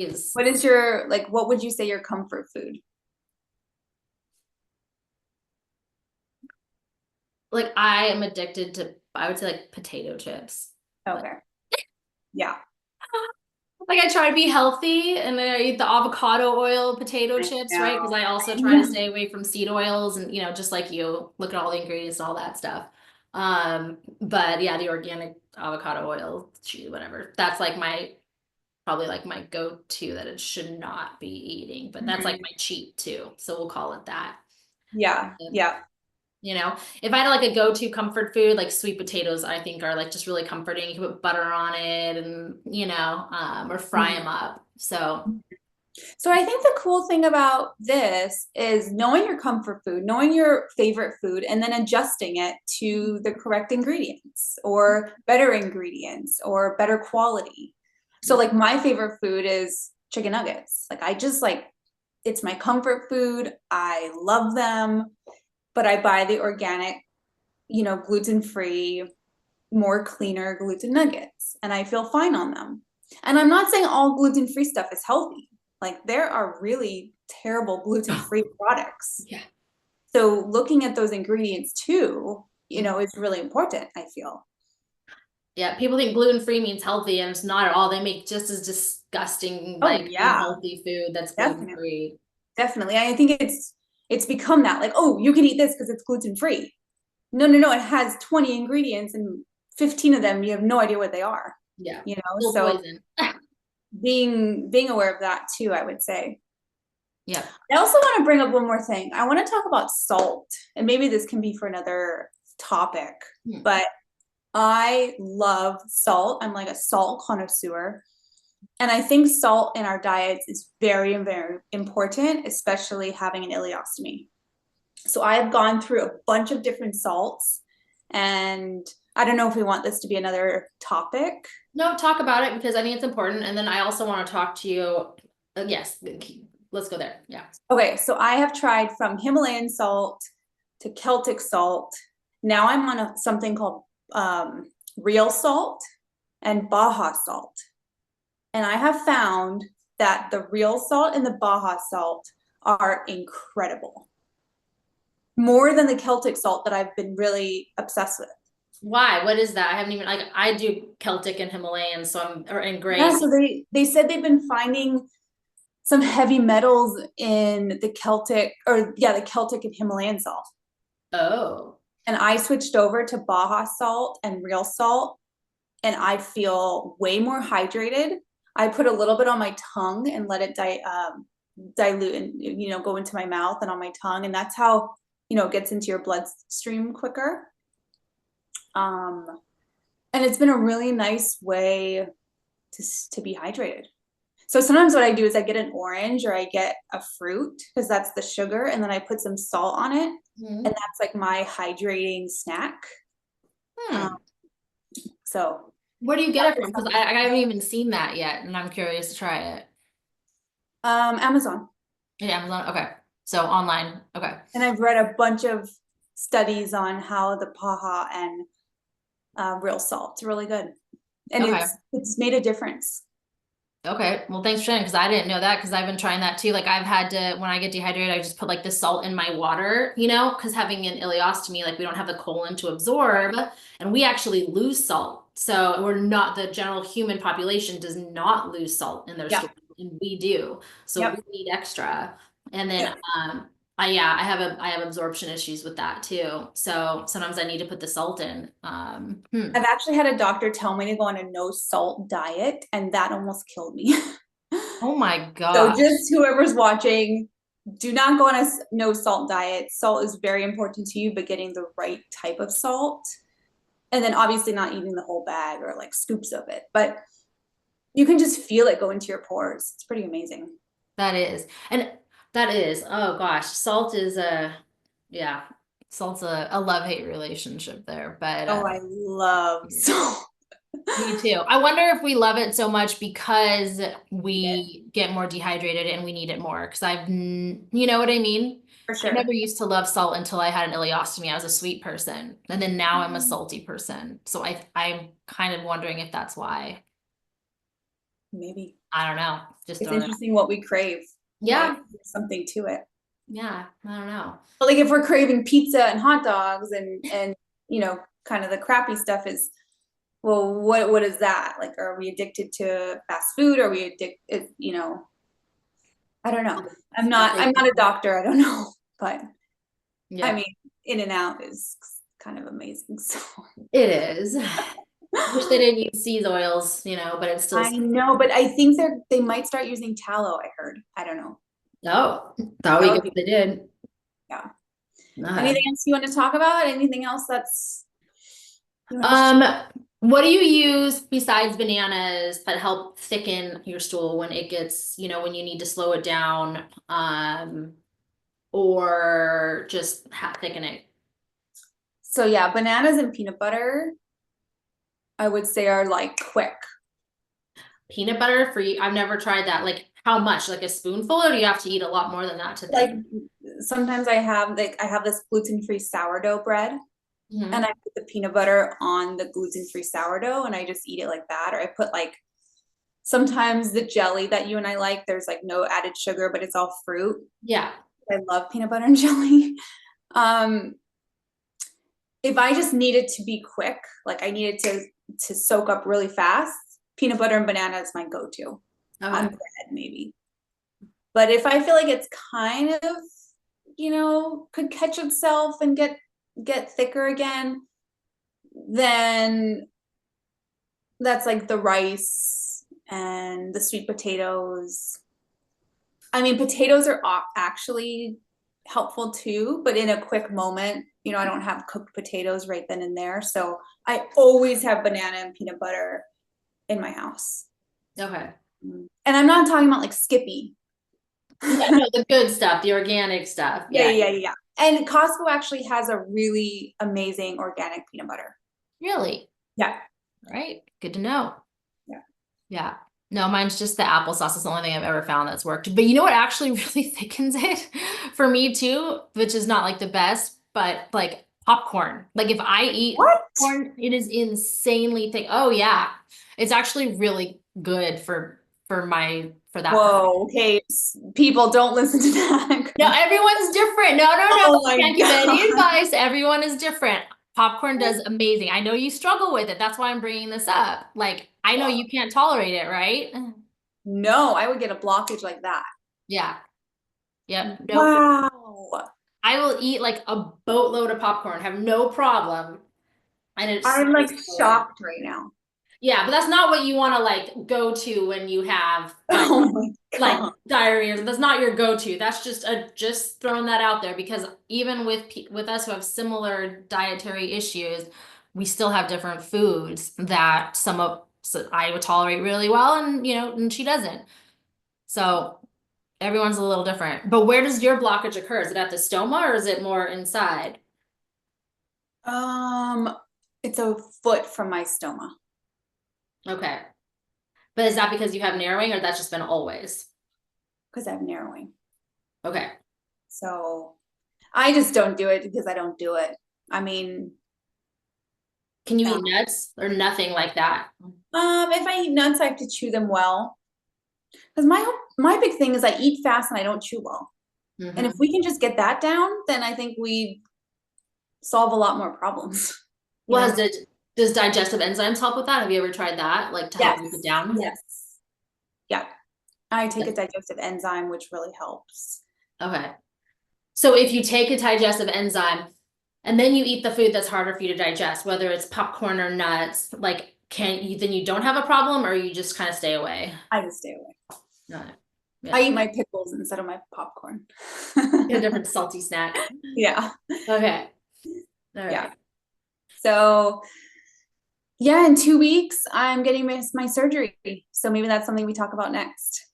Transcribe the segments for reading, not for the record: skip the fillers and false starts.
Is What is your, like, what would you say your comfort food? like I am addicted to, I would say like potato chips. Like, Okay. Yeah. like I try to be healthy and then I eat the avocado oil potato I chips, right? Because know. I also I try to know. stay away from seed oils and just like you, look at all the ingredients and all that stuff. But yeah, the organic avocado oil, whatever. That's like my probably like my go-to that it should not be eating, but that's like Mhm. my cheat too. So we'll call it that. Yeah. Yeah. If I had like a go-to comfort food, like sweet potatoes, I think are like just really comforting. You can put butter on it and, or fry them Mhm. up. So So I think the cool thing about this is knowing your comfort food, knowing your favorite food, and then adjusting it to the correct ingredients or better ingredients or better quality. So yeah, like my favorite food is chicken nuggets. Like I just like it's my comfort food. I love them, but I buy the organic, gluten-free, more cleaner gluten nuggets, and I feel fine on them. And I'm not saying all gluten-free stuff is healthy. Like there are really terrible gluten-free products. yeah. So looking at those ingredients too, is really important, I feel. Yeah, people think gluten-free means healthy and it's not at all. They make just as disgusting, Oh like yeah, unhealthy food that's definitely. gluten-free. Definitely. I think it's become that like, oh, you can eat this because it's gluten-free. No, no, no. It has 20 ingredients and 15 of them you have no idea what they are. Yeah, You know, still so poison. being aware of that too, I would say. Yep. I also want to bring up one more thing. I want to talk about salt, and maybe this can be for another topic, Hmm. but I love salt. I'm like a salt connoisseur. And I think salt in our diets is very, very important, especially having an ileostomy. So I have gone through a bunch of different salts, and I don't know if we want this to be another topic. No, talk about it because I think it's important. And then I also want to talk to you. Yes, let's go there. Yeah. Okay, so I have tried from Himalayan salt to Celtic salt. Now I'm on something called real salt and Baja salt. And I have found that the real salt and the Baja salt are incredible. More than the Celtic salt that I've been really obsessed with. Why? What is that? I haven't even like I do Celtic and Himalayan, so I'm or in Yeah, gray. so they said they've been finding some heavy metals in the Celtic, or yeah, the Celtic and Himalayan salt. Oh. And I switched over to Baja salt and real salt, and I feel way more hydrated. I put a little bit on my tongue and let it dilute and go into my mouth and on my tongue, and that's how it gets into your bloodstream quicker. Um, and it's been a really nice way to be hydrated. So sometimes what I do is I get an orange or I get a fruit because that's the sugar, and then I put some salt on it, and Hmm. that's like my hydrating snack. Um, Hmm. so Where do you get it from? Because I haven't even seen that yet, and I'm curious to try it. Amazon. Yeah, Amazon. Okay. So online. Okay. And I've read a bunch of studies on how the paha and real salt's really good, and Okay. it's made a difference. Okay. Well, thanks for sharing because I didn't know that because I've been trying that too. Like I've had to when I get dehydrated, I just put like the salt in my water, because having an ileostomy, like we don't have the colon to absorb, and we actually lose salt. So we're not the general human population does not lose salt in their Yeah. stool, and we do. So we Yep. need extra. And then Yep. I have absorption issues with that too. So sometimes I need to put the salt in. I've actually had a doctor tell me to go on a no salt diet, and that almost killed me. Oh my So gosh. just whoever's watching, do not go on a no salt diet. Salt is very important to you, but getting the right type of salt. And then obviously not eating the whole bag or like scoops of it, but you can just feel it go into your pores. It's pretty amazing. That is. And that is. Oh gosh. Yeah, salt's a love-hate relationship there. But Oh, I love salt. me too. I wonder if we love it so much because Eat it we get more dehydrated and we need it more. Because you know what I mean? for I never sure. used to love salt until I had an ileostomy. I was a sweet person. And then now I'm a salty person. So I'm kind of wondering if that's why. Maybe. I don't know. Just It's throwing it. interesting what we crave, right? Yeah. There's something to it. Yeah. I don't know. But like if we're craving pizza and hot dogs and kind of the crappy stuff is, well, what is that? Like, are we addicted to fast food? Are we addicted, I don't know. I'm not a doctor, I don't know. But I Yeah, mean, In and Out is kind of amazing. So it is. Wish they didn't use seed oils, but it's still. I know, but I think they might start using tallow, I heard. I don't know. Oh, thought That we would good be, they did. yeah. Okay. Anything else you want to talk about? Anything else that's you want to share? Um, what do you use besides bananas that help thicken your stool when it gets, when you need to slow it down, or just thicken it? So yeah, bananas and peanut butter, I would say are like quick. Peanut butter for you? I've never tried that. Like how much? Like a spoonful, or do you have to eat a lot more than that to Like thicken? sometimes I have this gluten-free sourdough bread and Hmm. I put the peanut butter on the gluten-free sourdough and I just eat it like that. Or I put like sometimes the jelly that you and I like, there's like no added sugar, but it's all fruit. Yeah. I love peanut butter and jelly. Um, if I just needed to be quick, like I needed to soak up really fast, peanut butter and banana is my go-to on Okay. bread, maybe. But if I feel like it's kind of, could catch itself and get thicker again, then that's like the rice and the sweet potatoes. I mean, potatoes are actually helpful too, but in a quick moment, I don't have cooked potatoes right then and there. So I always have banana and peanut butter in my house. Okay. And I'm not talking about like Skippy. Yeah, no, the good stuff, the organic stuff. Yeah, Yeah. yeah, yeah, yeah. And Costco actually has a really amazing organic peanut butter. Really? Yeah, Right. Good to know. yeah. Yeah. No, mine's just the applesauce. It's the only thing I've ever found that's worked. But you know what actually really thickens it for me too, which is not like the best, but like popcorn. Like if I eat What? popcorn, it is insanely thick. Oh yeah. It's actually really good for that purpose. Whoa, okay. People don't listen to that. No, everyone's different. No, no, no. Oh I my can't give any God. advice. Everyone is different. Popcorn does amazing. I know you struggle with it. That's why I'm bringing this up. Like, I know you can't tolerate it, right? No, I would get a blockage like that. Yeah. Yep. Nope. Wow. I will eat like a boatload of popcorn, have no problem. And it's I'm so like good. shocked right now. Yeah, but that's not what you want to like go to when you have Oh my like God. diarrhea. That's not your go-to. That's just throwing that out there because even with us who have similar dietary issues, we still have different foods that so I would tolerate really well and and she doesn't. So everyone's a little different. But where does your blockage occur? Is it at the stoma or is it more inside? Um, it's a foot from my stoma Okay. But is that because you have narrowing or that's just been always? because I have narrowing. Okay. So I just don't do it because I don't do it. I mean, Can you eat nuts or nothing like that? if I eat nuts, I have to chew them well. Because my big thing is I eat fast and I don't chew well. And if Hmm. we can just get that down, then I think we solve a lot more problems. You Well, know? does digestive enzymes help with that? Have you ever tried that, like to help Yes. break it down? Yes. Yeah. I take Yeah. a digestive enzyme, which really helps. Okay. So if you take a digestive enzyme and then you eat the food that's harder for you to digest, whether it's popcorn or nuts, like can you then you don't have a problem or you just kind of stay away? I just stay away. No. I Yeah. eat my pickles instead of my popcorn. A different salty snack. Yeah. Okay. All Yeah. right. So yeah, in 2 weeks, I'm getting my surgery. So maybe that's something we talk about next.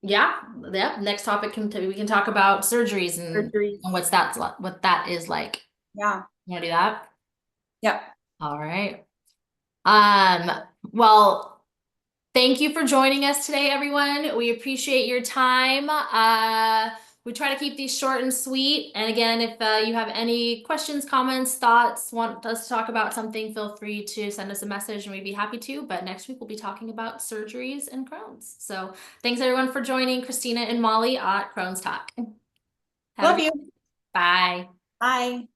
Yeah. Yeah. Next topic we can talk about surgeries Surgery. and what that is like. Yeah. You want to do that? Yeah. All right. Um, well, thank you for joining us today, everyone. We appreciate your time. we try to keep these short and sweet. And again, if you have any questions, comments, thoughts, want us to talk about something, feel free to send us a message and we'd be happy to. But next week we'll be talking about surgeries and Crohn's. So thanks everyone for joining Christina and Molly at Crohn's Talk. Have a Love good you. Bye. Bye.